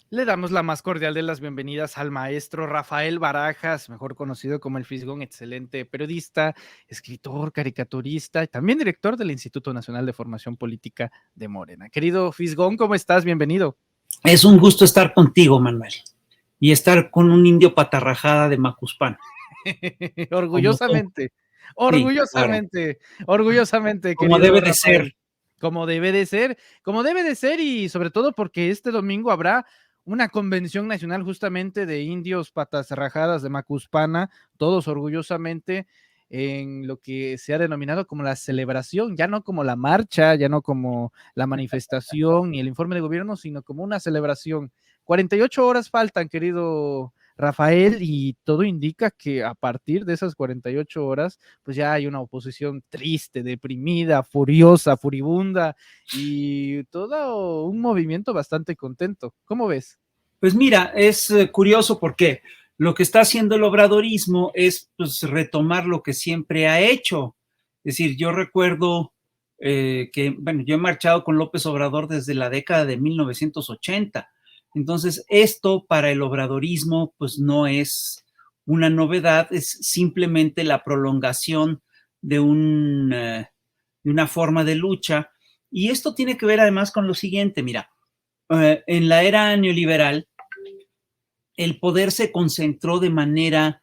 Le damos la más cordial de las bienvenidas al maestro Rafael Barajas, mejor conocido como el Fisgón, excelente periodista, escritor, caricaturista y también director del Instituto Nacional de Formación Política de Morena. Querido Fisgón, ¿cómo estás? Bienvenido. Es un gusto estar contigo, Manuel, y estar con un indio patarrajada de Macuspana, como tú. Orgullosamente, Sí, claro, orgullosamente, orgullosamente, como querido debe de ser. Rafael. Como debe de ser y sobre todo porque este domingo habrá una convención nacional justamente de indios patas rajadas de Macuspana, todos orgullosamente en lo que se ha denominado como la celebración, ya no como la marcha, ya no como la manifestación ni el informe de gobierno, sino como una celebración. 48 horas faltan, querido Rafael, y todo indica que a partir de esas 48 horas, pues ya hay una oposición triste, deprimida, furiosa, furibunda y todo un movimiento bastante contento. ¿Cómo ves? Pues mira, es curioso porque lo que está haciendo el obradorismo es pues, retomar lo que siempre ha hecho. Es decir, yo recuerdo que, bueno, yo he marchado con López Obrador desde la década de 1980. Entonces, esto para el obradorismo, pues no es una novedad, es simplemente la prolongación de, de una forma de lucha. Y esto tiene que ver además con lo siguiente, mira, en la era neoliberal, el poder se concentró de manera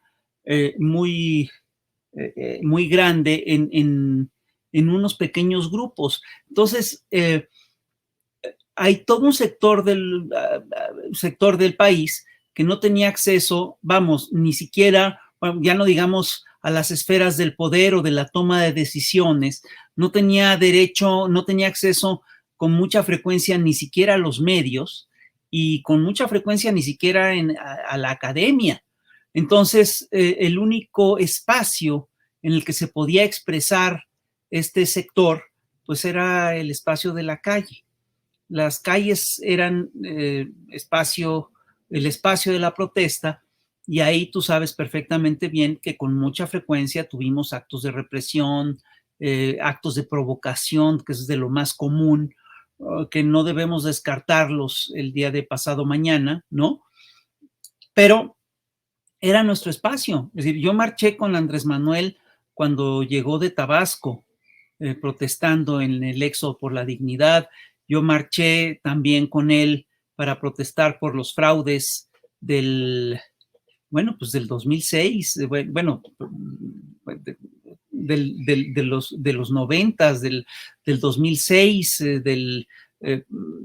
muy grande en unos pequeños grupos. Entonces, hay todo un sector del país que no tenía acceso, vamos, ni siquiera, bueno, ya no digamos a las esferas del poder o de la toma de decisiones, no tenía derecho, no tenía acceso con mucha frecuencia ni siquiera a los medios y con mucha frecuencia ni siquiera a la academia. Entonces, el único espacio en el que se podía expresar este sector, pues era el espacio de la calle. Las calles eran el espacio de la protesta, y ahí tú sabes perfectamente bien que con mucha frecuencia tuvimos actos de represión, actos de provocación, que es de lo más común, que no debemos descartarlos el día de pasado mañana, ¿no? Pero era nuestro espacio. Es decir, yo marché con Andrés Manuel cuando llegó de Tabasco, protestando en el éxodo por la dignidad. Yo marché también con él para protestar por los fraudes bueno, pues del 2006, bueno, de los 90, del 2006,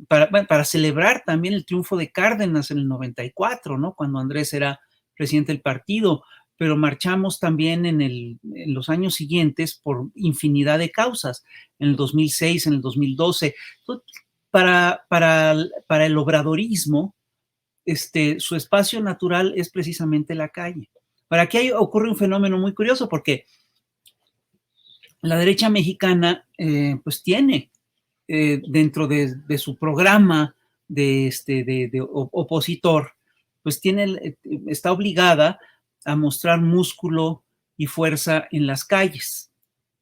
para celebrar también el triunfo de Cárdenas en el 94, ¿no? Cuando Andrés era presidente del partido, pero marchamos también en los años siguientes por infinidad de causas, en el 2006, en el 2012. Entonces, para el obradorismo, su espacio natural es precisamente la calle. Para aquí ocurre un fenómeno muy curioso, porque la derecha mexicana pues tiene dentro de su programa de opositor, pues está obligada a mostrar músculo y fuerza en las calles.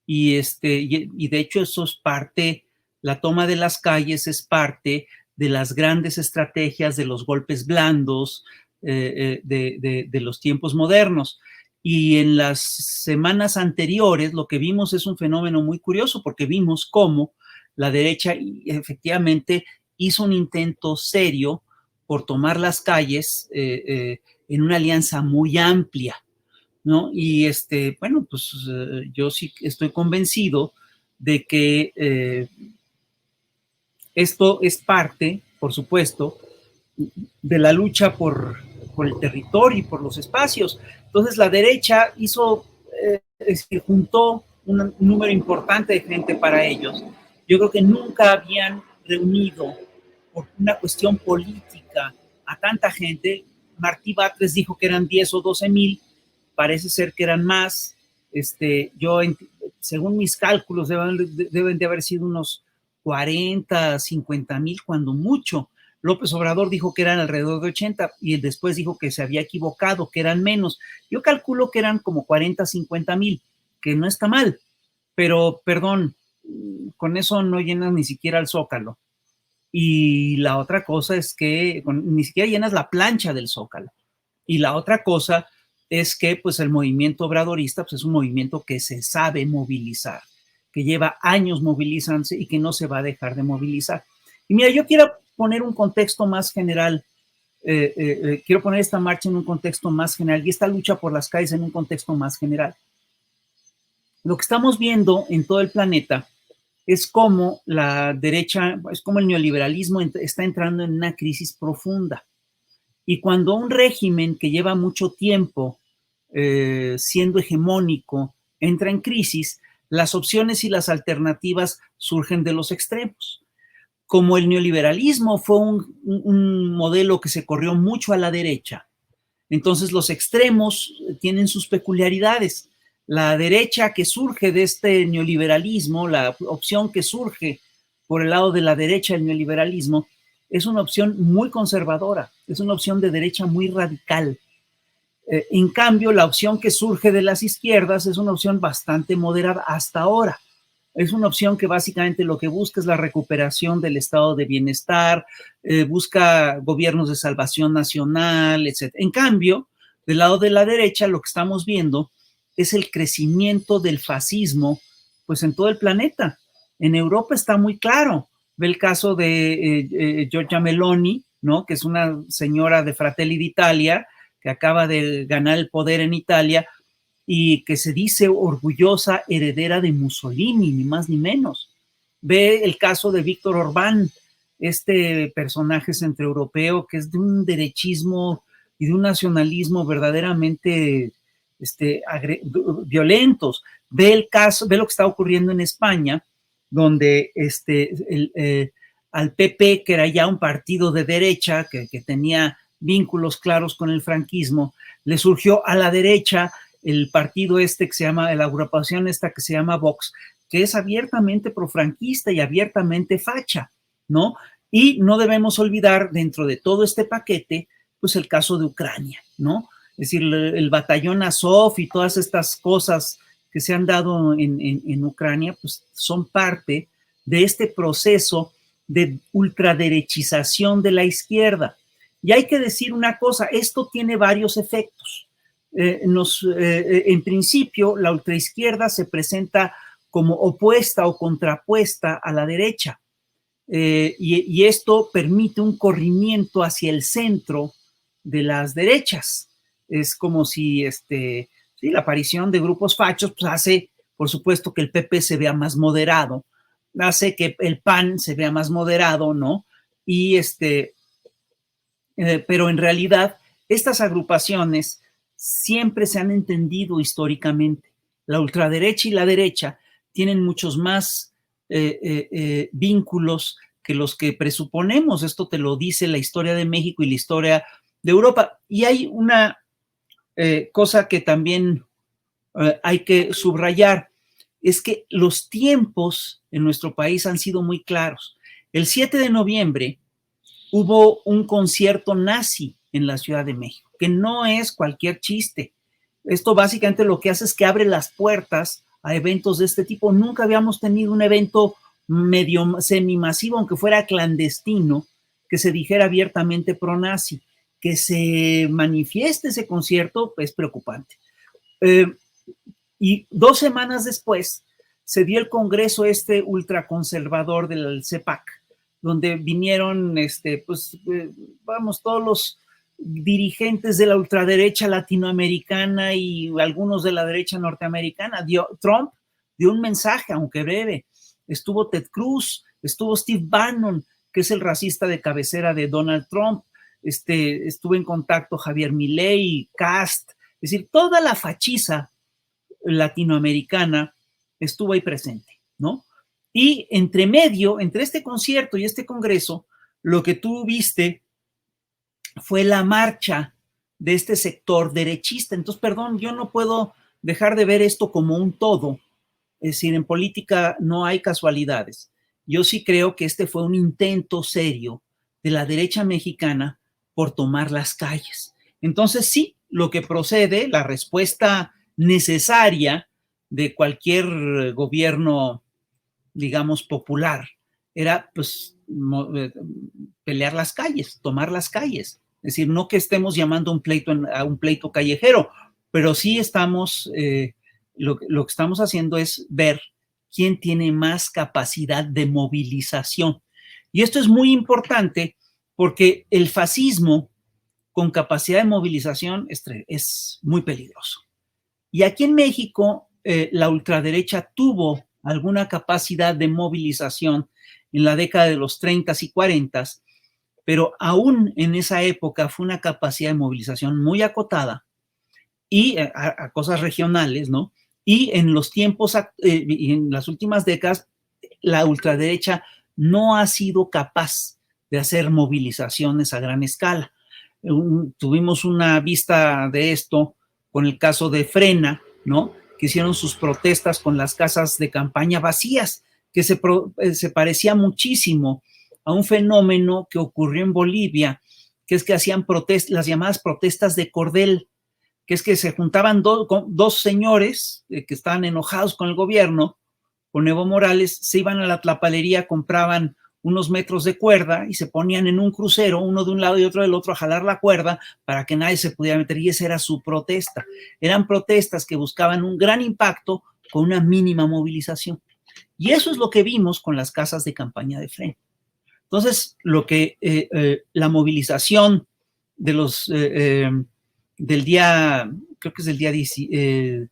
Y de hecho eso es parte, la toma de las calles es parte de las grandes estrategias de los golpes blandos de los tiempos modernos. Y en las semanas anteriores lo que vimos es un fenómeno muy curioso, porque vimos cómo la derecha efectivamente hizo un intento serio por tomar las calles en una alianza muy amplia, ¿no? Y bueno, pues yo sí estoy convencido de que esto es parte, por supuesto, de la lucha por el territorio y por los espacios. Entonces la derecha juntó un número importante de gente para ellos. Yo creo que nunca habían reunido por una cuestión política a tanta gente. Martí Batres dijo que eran 10 o 12 mil, parece ser que eran más. Según mis cálculos, deben de haber sido unos 40, 50 mil, cuando mucho. López Obrador dijo que eran alrededor de 80 y después dijo que se había equivocado, que eran menos. Yo calculo que eran como 40, 50 mil, que no está mal, pero perdón, con eso no llenas ni siquiera el Zócalo. Y la otra cosa es que ni siquiera llenas la plancha del Zócalo. Y la otra cosa es que pues el movimiento obradorista pues, es un movimiento que se sabe movilizar, que lleva años movilizándose y que no se va a dejar de movilizar. Y mira, yo quiero poner un contexto más general, quiero poner esta marcha en un contexto más general y esta lucha por las calles en un contexto más general. Lo que estamos viendo en todo el planeta es como la derecha, es como el neoliberalismo está entrando en una crisis profunda. Y cuando un régimen que lleva mucho tiempo siendo hegemónico entra en crisis, las opciones y las alternativas surgen de los extremos. Como el neoliberalismo fue un modelo que se corrió mucho a la derecha, entonces los extremos tienen sus peculiaridades. La derecha que surge de este neoliberalismo, la opción que surge por el lado de la derecha del neoliberalismo, es una opción muy conservadora, es una opción de derecha muy radical. En cambio, la opción que surge de las izquierdas es una opción bastante moderada hasta ahora. Es una opción que básicamente lo que busca es la recuperación del estado de bienestar, busca gobiernos de salvación nacional, etc. En cambio, del lado de la derecha, lo que estamos viendo es el crecimiento del fascismo, pues en todo el planeta. En Europa está muy claro. Ve el caso de Giorgia Meloni, ¿no? Que es una señora de Fratelli d'Italia, que acaba de ganar el poder en Italia, y que se dice orgullosa heredera de Mussolini, ni más ni menos. Ve el caso de Víctor Orbán, este personaje centroeuropeo que es de un derechismo y de un nacionalismo verdaderamente violentos. Ve el caso, ve lo que está ocurriendo en España, donde al PP, que era ya un partido de derecha, que tenía vínculos claros con el franquismo, le surgió a la derecha el partido que se llama, la agrupación esta que se llama Vox, que es abiertamente profranquista y abiertamente facha, ¿no? Y no debemos olvidar dentro de todo este paquete, pues el caso de Ucrania, ¿no? Es decir, el batallón Azov y todas estas cosas que se han dado en Ucrania, pues son parte de este proceso de ultraderechización de la izquierda. Y hay que decir una cosa, esto tiene varios efectos. En principio, la ultraizquierda se presenta como opuesta o contrapuesta a la derecha. Y esto permite un corrimiento hacia el centro de las derechas. Es como si sí, la aparición de grupos fachos pues hace, por supuesto, que el PP se vea más moderado, hace que el PAN se vea más moderado, ¿no? Y pero en realidad, estas agrupaciones siempre se han entendido históricamente. La ultraderecha y la derecha tienen muchos más vínculos que los que presuponemos. Esto te lo dice la historia de México y la historia de Europa. Y hay una cosa que también hay que subrayar, es que los tiempos en nuestro país han sido muy claros. El 7 de noviembre hubo un concierto nazi en la Ciudad de México, que no es cualquier chiste. Esto básicamente lo que hace es que abre las puertas a eventos de este tipo. Nunca habíamos tenido un evento medio semimasivo, aunque fuera clandestino, que se dijera abiertamente pro-nazi. Que se manifieste ese concierto es preocupante. Y 2 semanas después se dio el congreso ultraconservador del CEPAC, donde vinieron, todos los dirigentes de la ultraderecha latinoamericana y algunos de la derecha norteamericana. Trump dio un mensaje, aunque breve. Estuvo Ted Cruz, estuvo Steve Bannon, que es el racista de cabecera de Donald Trump. Estuvo en contacto Javier Milei, Cast, es decir, toda la fachiza latinoamericana estuvo ahí presente, ¿no? Y entre medio, entre este concierto y este congreso, lo que tú viste fue la marcha de este sector derechista. Entonces, perdón, yo no puedo dejar de ver esto como un todo. Es decir, en política no hay casualidades. Yo sí creo que este fue un intento serio de la derecha mexicana por tomar las calles. Entonces, sí, lo que procede, la respuesta necesaria de cualquier gobierno, digamos, popular, era pues pelear las calles, tomar las calles. Es decir, no que estemos llamando a un pleito callejero, pero sí estamos, lo que estamos haciendo es ver quién tiene más capacidad de movilización. Y esto es muy importante porque el fascismo con capacidad de movilización es muy peligroso. Y aquí en México, la ultraderecha tuvo alguna capacidad de movilización en la década de los 30 y 40, pero aún en esa época fue una capacidad de movilización muy acotada y a cosas regionales, ¿no? Y en los tiempos, en las últimas décadas, la ultraderecha no ha sido capaz de hacer movilizaciones a gran escala. Tuvimos una vista de esto con el caso de Frena, ¿no? Que hicieron sus protestas con las casas de campaña vacías, que se parecía muchísimo a un fenómeno que ocurrió en Bolivia, que es que hacían las llamadas protestas de cordel, que es que se juntaban dos señores que estaban enojados con el gobierno, con Evo Morales, se iban a la tlapalería, compraban unos metros de cuerda y se ponían en un crucero, uno de un lado y otro del otro, a jalar la cuerda para que nadie se pudiera meter, y esa era su protesta. Eran protestas que buscaban un gran impacto con una mínima movilización. Y eso es lo que vimos con las casas de campaña de Frena. Entonces, la movilización de del día, creo que es del día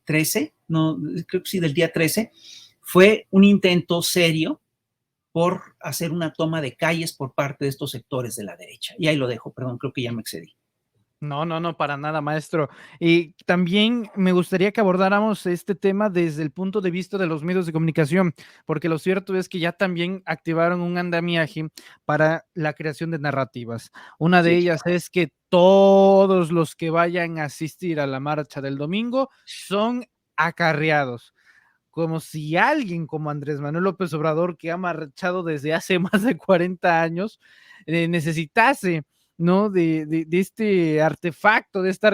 13, no, creo que sí, del día 13, fue un intento serio por hacer una toma de calles por parte de estos sectores de la derecha. Y ahí lo dejo, perdón, creo que ya me excedí. No, para nada, maestro. Y también me gustaría que abordáramos este tema desde el punto de vista de los medios de comunicación, porque lo cierto es que ya también activaron un andamiaje para la creación de narrativas. Una de ellas es que todos los que vayan a asistir a la marcha del domingo son acarreados, como si alguien como Andrés Manuel López Obrador, que ha marchado desde hace más de 40 años, necesitase, ¿no? De este artefacto, de esta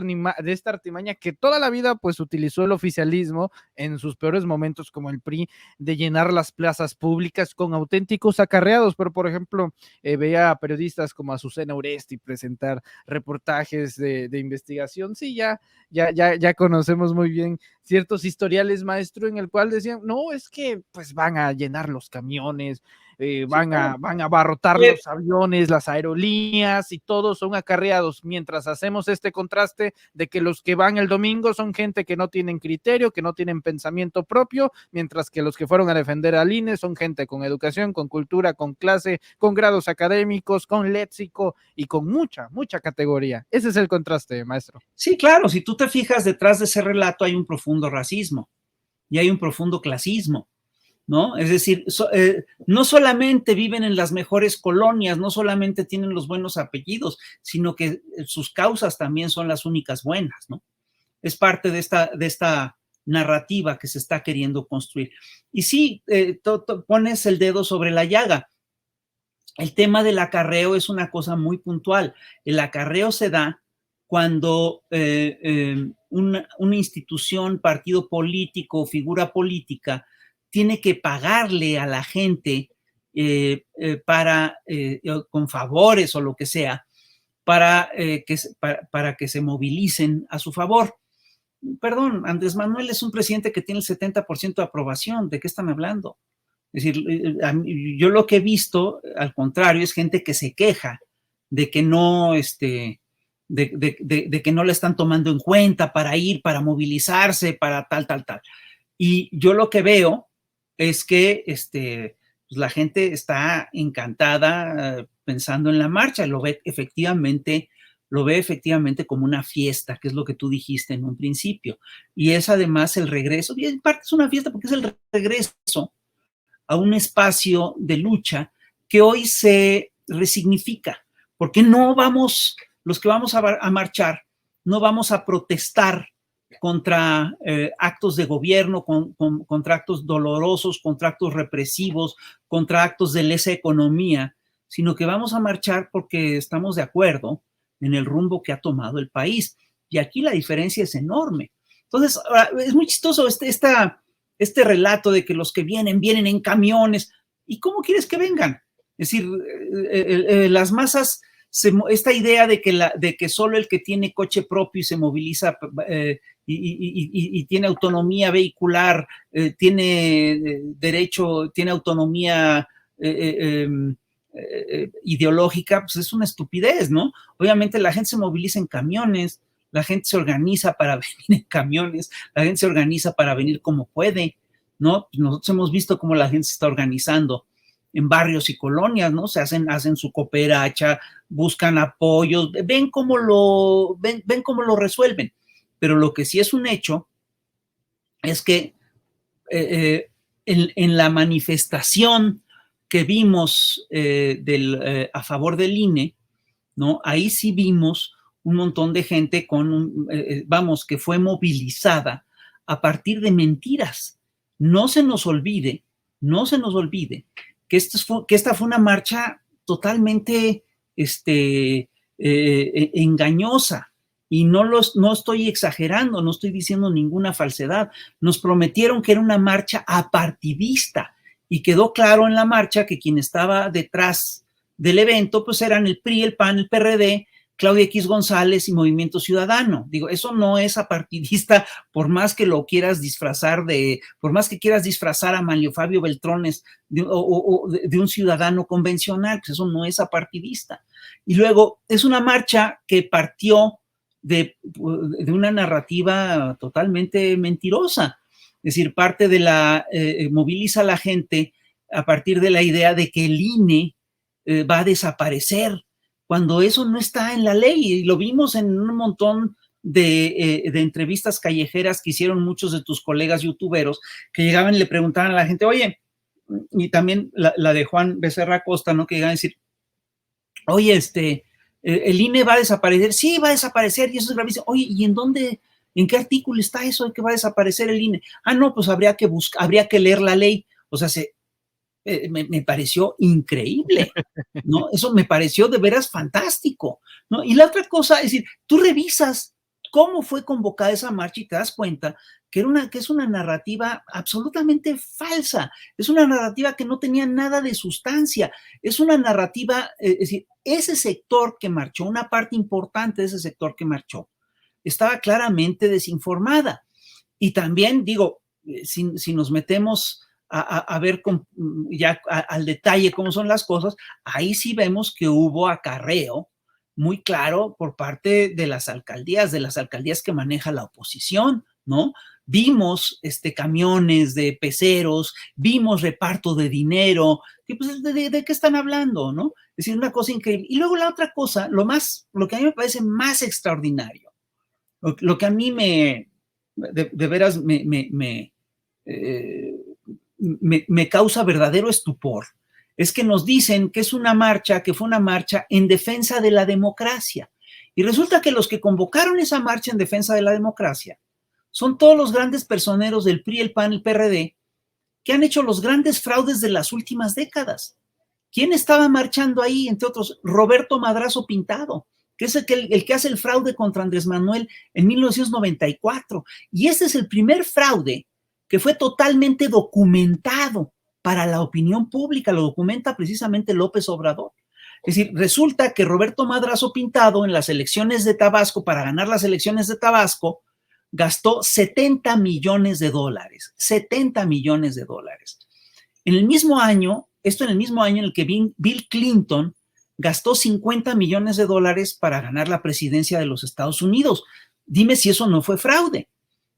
artimaña que toda la vida pues utilizó el oficialismo en sus peores momentos, como el PRI, de llenar las plazas públicas con auténticos acarreados. Pero por ejemplo, veía a periodistas como Azucena Oresti presentar reportajes de investigación. Sí, ya conocemos muy bien ciertos historiales, maestro, en el cual decían, no, es que pues van a llenar los camiones, van a abarrotar los aviones, las aerolíneas, y todos son acarreados, mientras hacemos este contraste de que los que van el domingo son gente que no tienen criterio, que no tienen pensamiento propio, mientras que los que fueron a defender al INE son gente con educación, con cultura, con clase, con grados académicos, con léxico y con mucha categoría. Ese es el contraste, maestro. Sí, claro, si tú te fijas, detrás de ese relato hay un profundo racismo y hay un profundo clasismo, ¿no? Es decir, no solamente viven en las mejores colonias, no solamente tienen los buenos apellidos, sino que sus causas también son las únicas buenas, ¿no? Es parte de esta narrativa que se está queriendo construir. Y sí, pones el dedo sobre la llaga. El tema del acarreo es una cosa muy puntual. El acarreo se da cuando una institución, partido político, figura política, tiene que pagarle a la gente con favores o lo que sea, para que se movilicen a su favor. Perdón, Andrés Manuel es un presidente que tiene el 70% de aprobación. ¿De qué están hablando? Es decir, yo lo que he visto, al contrario, es gente que se queja de que no, de que no le están tomando en cuenta para ir, para movilizarse, para tal. Y yo lo que veo es que pues la gente está encantada pensando en la marcha, lo ve efectivamente como una fiesta, que es lo que tú dijiste en un principio. Y es además el regreso, y en parte es una fiesta porque es el regreso a un espacio de lucha que hoy se resignifica, porque no vamos, los que vamos a marchar, no vamos a protestar contra actos de gobierno, contra actos dolorosos, contra actos represivos, contra actos de lesa economía, sino que vamos a marchar porque estamos de acuerdo en el rumbo que ha tomado el país. Y aquí la diferencia es enorme. Entonces, es muy chistoso este relato de que los que vienen en camiones, ¿Y cómo quieres que vengan? Es decir, las masas, esta idea de que solo el que tiene coche propio y se moviliza y tiene autonomía vehicular, tiene derecho, tiene autonomía ideológica, pues es una estupidez, ¿no? Obviamente la gente se moviliza en camiones, la gente se organiza para venir en camiones, la gente se organiza para venir como puede, ¿no? Nosotros hemos visto cómo la gente se está organizando en barrios y colonias, ¿no? Hacen su cooperacha, buscan apoyos, ven cómo lo resuelven. Pero lo que sí es un hecho es que en la manifestación que vimos a favor del INE, ¿no? Ahí sí vimos un montón de gente que fue movilizada a partir de mentiras. No se nos olvide que esta fue una marcha totalmente engañosa. Y no estoy exagerando, no estoy diciendo ninguna falsedad. Nos prometieron que era una marcha apartidista y quedó claro en la marcha que quien estaba detrás del evento pues eran el PRI, el PAN, el PRD, Claudia X González y Movimiento Ciudadano. Digo, eso no es apartidista, por más que lo quieras disfrazar por más que quieras disfrazar a Manlio Fabio Beltrones de un ciudadano convencional, pues eso no es apartidista. Y luego es una marcha que partió de una narrativa totalmente mentirosa. Es decir, parte de moviliza a la gente a partir de la idea de que el INE va a desaparecer, cuando eso no está en la ley, y lo vimos en un montón de entrevistas callejeras que hicieron muchos de tus colegas youtuberos, que llegaban y le preguntaban a la gente, oye, y también la de Juan Becerra Costa, ¿no? Que llegaban a decir, oye, el INE va a desaparecer. Sí, va a desaparecer y eso es gravísimo. Oye, ¿y en qué artículo está eso de que va a desaparecer el INE? Ah, no, pues habría que leer la ley. O sea, me pareció increíble, ¿no? Eso me pareció de veras fantástico, ¿no? Y la otra cosa es decir, tú revisas cómo fue convocada esa marcha y te das cuenta que es una narrativa absolutamente falsa, es una narrativa que no tenía nada de sustancia, es una narrativa, es decir, ese sector que marchó, una parte importante de ese sector que marchó, estaba claramente desinformada. Y también, digo, si nos metemos a ver ya al detalle cómo son las cosas, ahí sí vemos que hubo acarreo muy claro por parte de las alcaldías que maneja la oposición, ¿no? Vimos camiones de peceros, vimos reparto de dinero, y pues ¿de qué están hablando, no? Es decir, una cosa increíble. Y luego la otra cosa, lo que a mí me parece más extraordinario, lo que a mí de veras me causa verdadero estupor, es que nos dicen que fue una marcha en defensa de la democracia. Y resulta que los que convocaron esa marcha en defensa de la democracia son todos los grandes personeros del PRI, el PAN, el PRD, que han hecho los grandes fraudes de las últimas décadas. ¿Quién estaba marchando ahí? Entre otros, Roberto Madrazo Pintado, que es el que hace el fraude contra Andrés Manuel en 1994. Y este es el primer fraude que fue totalmente documentado para la opinión pública, lo documenta precisamente López Obrador. Es decir, resulta que Roberto Madrazo Pintado en las elecciones de Tabasco, para ganar las elecciones de Tabasco, gastó $70 millones. 70 millones de dólares. En el mismo año en el que Bill Clinton gastó $50 millones para ganar la presidencia de los Estados Unidos. Dime si eso no fue fraude.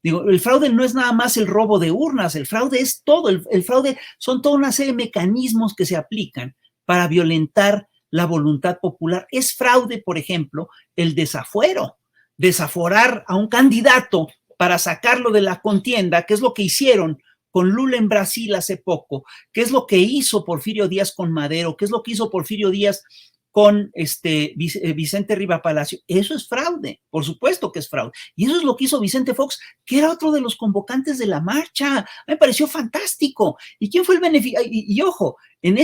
Digo, el fraude no es nada más el robo de urnas, el fraude es todo, el fraude son toda una serie de mecanismos que se aplican para violentar la voluntad popular. Es fraude, por ejemplo, el desafuero, desaforar a un candidato para sacarlo de la contienda, que es lo que hicieron con Lula en Brasil hace poco, que es lo que hizo Porfirio Díaz con Madero, que es lo que hizo Porfirio Díaz con Vicente Riva Palacio. Eso es fraude, por supuesto que es fraude. Y eso es lo que hizo Vicente Fox, que era otro de los convocantes de la marcha. A mí me pareció fantástico. ¿Y quién fue el beneficiario? Y ojo, en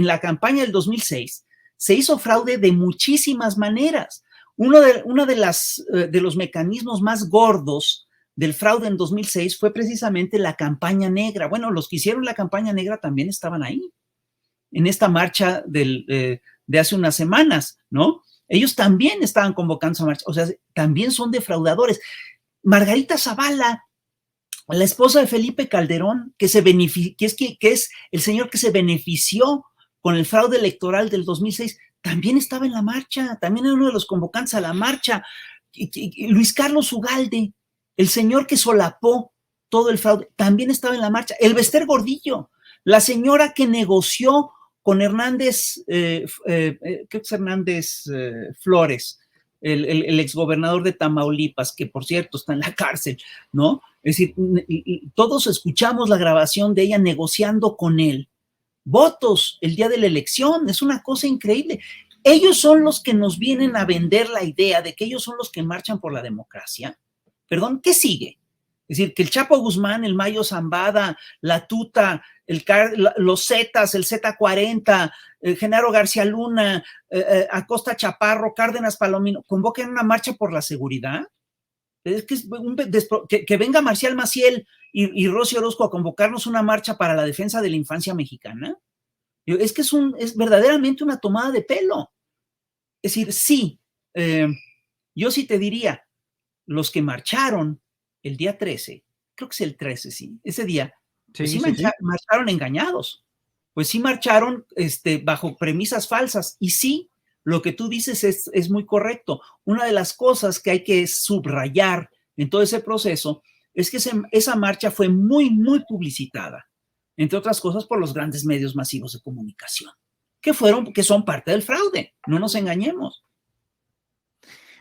la campaña del 2006 se hizo fraude de muchísimas maneras. Uno de los mecanismos más gordos del fraude en 2006 fue precisamente la campaña negra. Bueno, los que hicieron la campaña negra también estaban ahí, en esta marcha de hace unas semanas, ¿no? Ellos también estaban convocando esa marcha, o sea, también son defraudadores. Margarita Zavala, la esposa de Felipe Calderón, que es el señor que se benefició con el fraude electoral del 2006, también estaba en la marcha, también era uno de los convocantes a la marcha. Luis Carlos Ugalde, el señor que solapó todo el fraude, también estaba en la marcha. El Bester Gordillo, la señora que negoció con Hernández, creo que es Hernández Flores, el exgobernador de Tamaulipas, que por cierto está en la cárcel, ¿no? Es decir, todos escuchamos la grabación de ella negociando con él votos el día de la elección, es una cosa increíble. Ellos son los que nos vienen a vender la idea de que ellos son los que marchan por la democracia. Perdón, ¿qué sigue? Es decir, que el Chapo Guzmán, el Mayo Zambada, la Tuta, los Zetas, el Z40, Genaro García Luna, Acosta Chaparro, Cárdenas Palomino, convoquen una marcha por la seguridad. Es que venga Marcial Maciel y Rosy Orozco a convocarnos una marcha para la defensa de la infancia mexicana. Es que es verdaderamente una tomada de pelo. Es decir, sí, yo sí te diría, los que marcharon el día 13, creo que es el 13, sí, ese día, pues sí, marcharon engañados, pues sí marcharon bajo premisas falsas, y sí, lo que tú dices es muy correcto. Una de las cosas que hay que subrayar en todo ese proceso es que esa marcha fue muy, muy publicitada, entre otras cosas por los grandes medios masivos de comunicación, que son parte del fraude, no nos engañemos.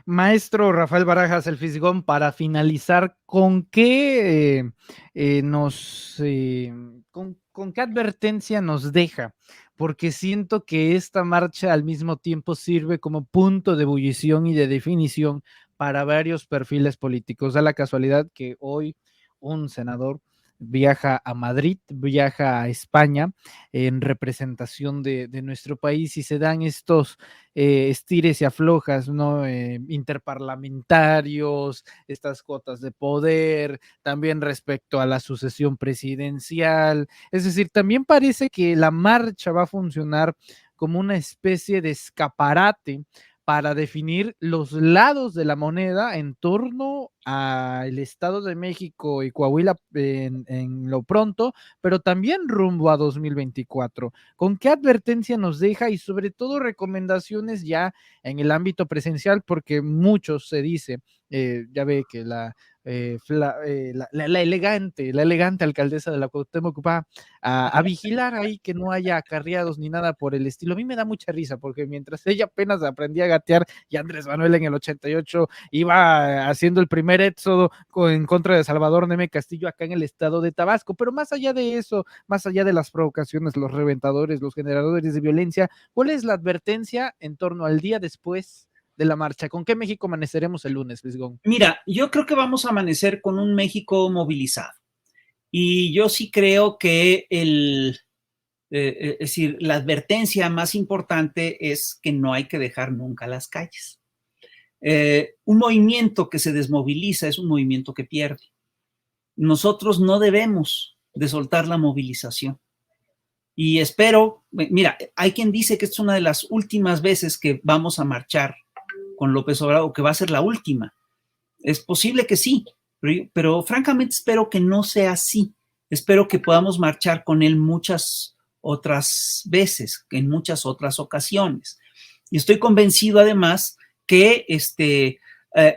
Maestro Rafael Barajas, el Fisgón, para finalizar, ¿con qué con qué advertencia nos deja? Porque siento que esta marcha al mismo tiempo sirve como punto de ebullición y de definición para varios perfiles políticos. Da la casualidad que hoy un senador viaja a Madrid, viaja a España en representación de nuestro país, y se dan estos estires y aflojas, ¿no? Interparlamentarios, estas cuotas de poder, también respecto a la sucesión presidencial. Es decir, también parece que la marcha va a funcionar como una especie de escaparate para definir los lados de la moneda en torno al Estado de México y Coahuila en lo pronto, pero también rumbo a 2024. ¿Con qué advertencia nos deja y sobre todo recomendaciones ya en el ámbito presencial? Porque muchos se dice, ya ve que la elegante alcaldesa de la Cuauhtémoc va a vigilar ahí que no haya acarreados ni nada por el estilo. A mí me da mucha risa porque mientras ella apenas aprendía a gatear y Andrés Manuel en el 88 iba haciendo el primer éxodo en contra de Salvador Neme Castillo acá en el estado de Tabasco. Pero más allá de eso, más allá de las provocaciones, los reventadores, los generadores de violencia, ¿cuál es la advertencia en torno al día después de la marcha? ¿Con qué México amaneceremos el lunes, Fisgón? Mira, yo creo que vamos a amanecer con un México movilizado. Y yo sí creo que es decir, la advertencia más importante es que no hay que dejar nunca las calles. Un movimiento que se desmoviliza es un movimiento que pierde. Nosotros no debemos de soltar la movilización. Y espero, mira, hay quien dice que es una de las últimas veces que vamos a marchar con López Obrador, que va a ser la última. Es posible que sí, pero francamente espero que no sea así. Espero que podamos marchar con él muchas otras veces, en muchas otras ocasiones. Y estoy convencido además que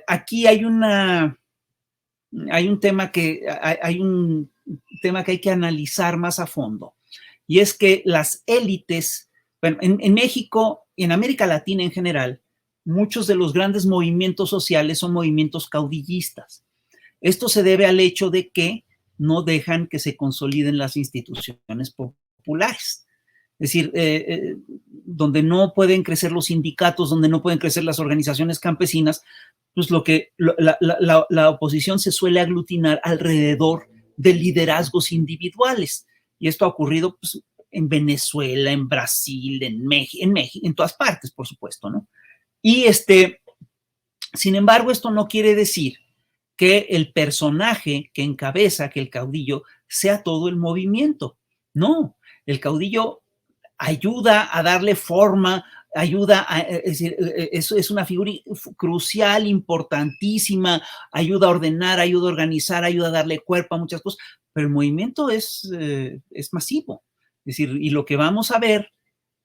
aquí hay un tema que hay que analizar más a fondo, y es que las élites, bueno, en México y en América Latina en general, muchos de los grandes movimientos sociales son movimientos caudillistas. Esto se debe al hecho de que no dejan que se consoliden las instituciones populares. Es decir, donde no pueden crecer los sindicatos, donde no pueden crecer las organizaciones campesinas, pues la oposición se suele aglutinar alrededor de liderazgos individuales. Y esto ha ocurrido pues, en Venezuela, en Brasil, en México, en todas partes, por supuesto, ¿no? Y sin embargo, esto no quiere decir que el personaje que encabeza, que el caudillo, sea todo el movimiento. No, el caudillo ayuda a darle forma, es decir, es una figura crucial, importantísima, ayuda a ordenar, ayuda a organizar, ayuda a darle cuerpo a muchas cosas, pero el movimiento es masivo. Es decir, y lo que vamos a ver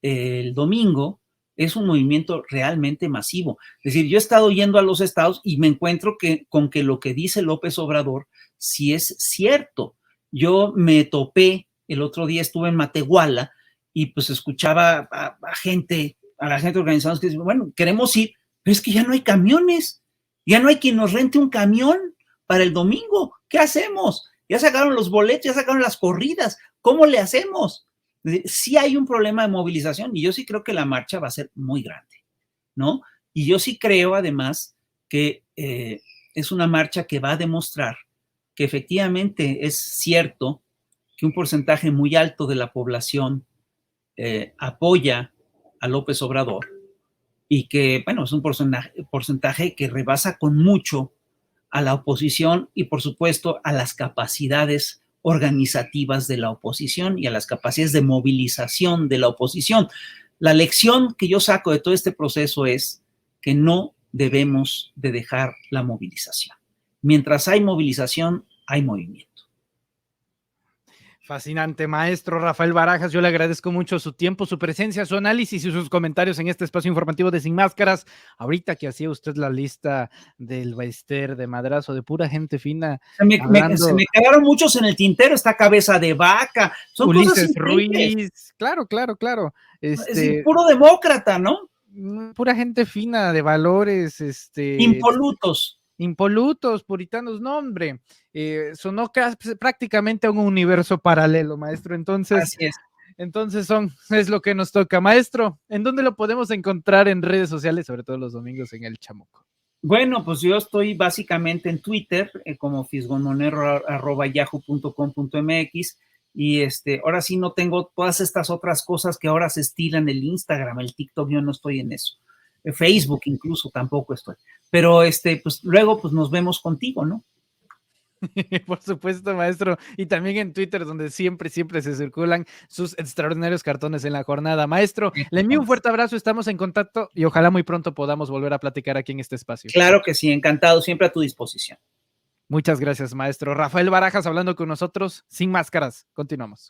el domingo es un movimiento realmente masivo. Es decir, yo he estado yendo a los estados y me encuentro con que lo que dice López Obrador sí es cierto. Yo me topé, el otro día estuve en Matehuala y pues escuchaba a la gente organizada que dice, bueno, queremos ir, pero es que ya no hay camiones, ya no hay quien nos rente un camión para el domingo. ¿Qué hacemos? Ya sacaron los boletos, ya sacaron las corridas. ¿Cómo le hacemos? Sí hay un problema de movilización y yo sí creo que la marcha va a ser muy grande, ¿no? Y yo sí creo, además, que es una marcha que va a demostrar que efectivamente es cierto que un porcentaje muy alto de la población apoya a López Obrador y que, bueno, es un porcentaje que rebasa con mucho a la oposición y, por supuesto, a las capacidades organizativas de la oposición y a las capacidades de movilización de la oposición. La lección que yo saco de todo este proceso es que no debemos de dejar la movilización. Mientras hay movilización, hay movimiento. Fascinante, maestro Rafael Barajas. Yo le agradezco mucho su tiempo, su presencia, su análisis y sus comentarios en este espacio informativo de Sin Máscaras. Ahorita que hacía usted la lista del Ballester, de Madrazo, de pura gente fina. Se me quedaron muchos en el tintero, esta Cabeza de Vaca. Son Ulises cosas Ruiz. Claro. Es decir, puro demócrata, ¿no? Pura gente fina, de valores, impolutos, puritanos, no, hombre, sonó prácticamente a un universo paralelo, maestro. Entonces, así es. Entonces es lo que nos toca. Maestro, ¿en dónde lo podemos encontrar en redes sociales, sobre todo los domingos en El Chamuco? Bueno, pues yo estoy básicamente en Twitter como fisgonmonero@yahoo.com.mx y ahora sí no tengo todas estas otras cosas que ahora se estilan, el Instagram, el TikTok, yo no estoy en eso. Facebook incluso tampoco estoy. Pero pues luego pues nos vemos contigo, ¿no? Por supuesto, maestro. Y también en Twitter, donde siempre se circulan sus extraordinarios cartones en la jornada. Maestro, le envío un fuerte abrazo, estamos en contacto y ojalá muy pronto podamos volver a platicar aquí en este espacio. Claro que sí, encantado, siempre a tu disposición. Muchas gracias, maestro. Rafael Barajas hablando con nosotros, Sin Máscaras. Continuamos.